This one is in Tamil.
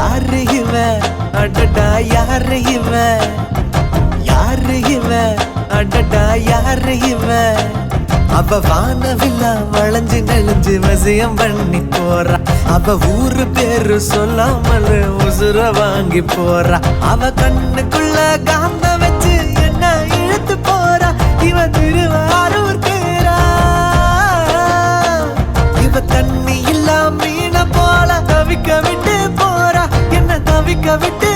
யாரு இவ அடடா யாரு இவ யாரு இவ அடடா யாரு இவ அவ வானவில்லா வளைஞ்சு நெளிஞ்சு வசியம் பண்ணி போறா அவ ஊரு பேரு சொல்லாமல் உசுர வாங்கி போறா அவ கண்ணுக்குள்ள காந்த வச்சு என்ன இழுத்து போறா இவ திருவாரூர் பேரா இவ தண்ணி இல்லா மீன போல தவிக்க விட்டு போறா என்ன தவிக்க விட்டு